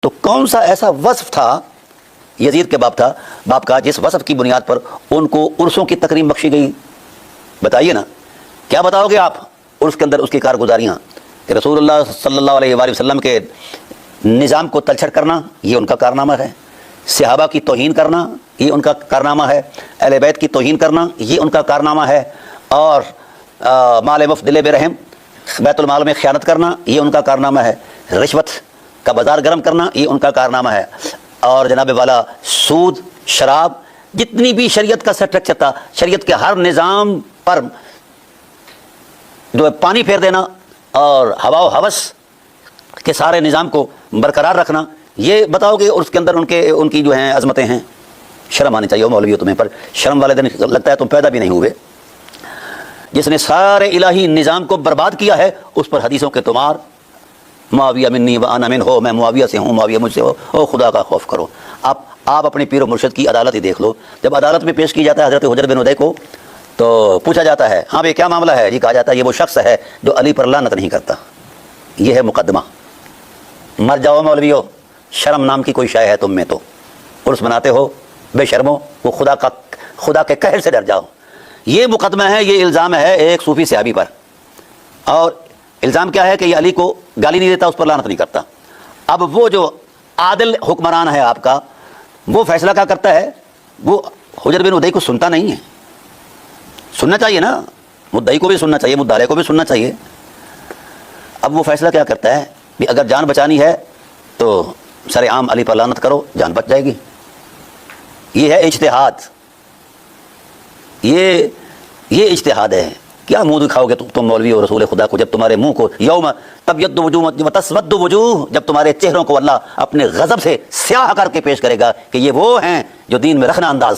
تو کون سا ایسا وصف تھا یزید کے باپ کا جس وصف کی بنیاد پر ان کو عرسوں کی تکریم بخشی گئی؟ بتائیے نا، کیا بتاؤ گے آپ عرس کے اندر اس کی کارگزاریاں؟ کہ رسول اللہ صلی اللہ علیہ وآلہ وسلم کے نظام کو تلچھڑ کرنا یہ ان کا کارنامہ ہے، صحابہ کی توہین کرنا یہ ان کا کارنامہ ہے، اہل بیت کی توہین کرنا یہ ان کا کارنامہ ہے، اور مال مفت دل بے رحم بیت المال میں خیانت کرنا یہ ان کا کارنامہ ہے، رشوت کا بازار گرم کرنا یہ ان کا کارنامہ ہے، اور جناب والا سود، شراب، جتنی بھی شریعت کا سٹرکچر تھا، شریعت کے ہر نظام پر جو ہے پانی پھیر دینا اور ہوا و ہوس کے سارے نظام کو برقرار رکھنا، یہ بتاؤ گے اور اس کے اندر ان کی جو ہیں عظمتیں ہیں؟ شرم آنی چاہیے مولویوں تمہیں، پر شرم والے دن لگتا ہے تم پیدا بھی نہیں ہوئے۔ جس نے سارے الہی نظام کو برباد کیا ہے اس پر حدیثوں کے تمہار، معاویہ منی و انا منہ، میں معاویہ سے ہوں، معاویہ مجھ سے ہو، او خدا کا خوف کرو۔ آپ اپنے پیر و مرشد کی عدالت ہی دیکھ لو، جب عدالت میں پیش کی جاتا ہے حضرت حجر بن ادے کو تو پوچھا جاتا ہے ہاں بھائی کیا معاملہ ہے؟ جی کہا جاتا ہے یہ وہ شخص ہے جو علی پر لعنت نہیں کرتا، یہ ہے مقدمہ۔ مر جاؤ مولویو، شرم نام کی کوئی شے ہے تم میں؟ تو عرس بناتے ہو بے شرمو، وہ خدا کے قہر سے ڈر جاؤ۔ یہ مقدمہ ہے، یہ الزام ہے ایک صوفی صحابی پر، اور الزام کیا ہے کہ یہ علی کو گالی نہیں دیتا، اس پر لعنت نہیں کرتا۔ اب وہ جو عادل حکمران ہے آپ کا، وہ فیصلہ کیا کرتا ہے؟ وہ حجر بن ادی کو سنتا نہیں ہے، سننا چاہیے نا، مدعی کو بھی سننا چاہیے، مدعا کو بھی سننا چاہیے۔ اب وہ فیصلہ کیا کرتا ہے کہ اگر جان بچانی ہے تو سر عام علی پر لعنت کرو، جان بچ جائے گی۔ یہ ہے اجتہاد، یہ اجتہاد ہے۔ کیا منہ دکھاؤ گے تم مولوی اور رسول خدا کو جب تمہارے منہ کو یوم تبیض وجوہ وتسود وجوہ، جب تمہارے چہروں کو اللہ اپنے غضب سے سیاہ کر کے پیش کرے گا کہ یہ وہ ہیں جو دین میں رکھنا انداز تھے۔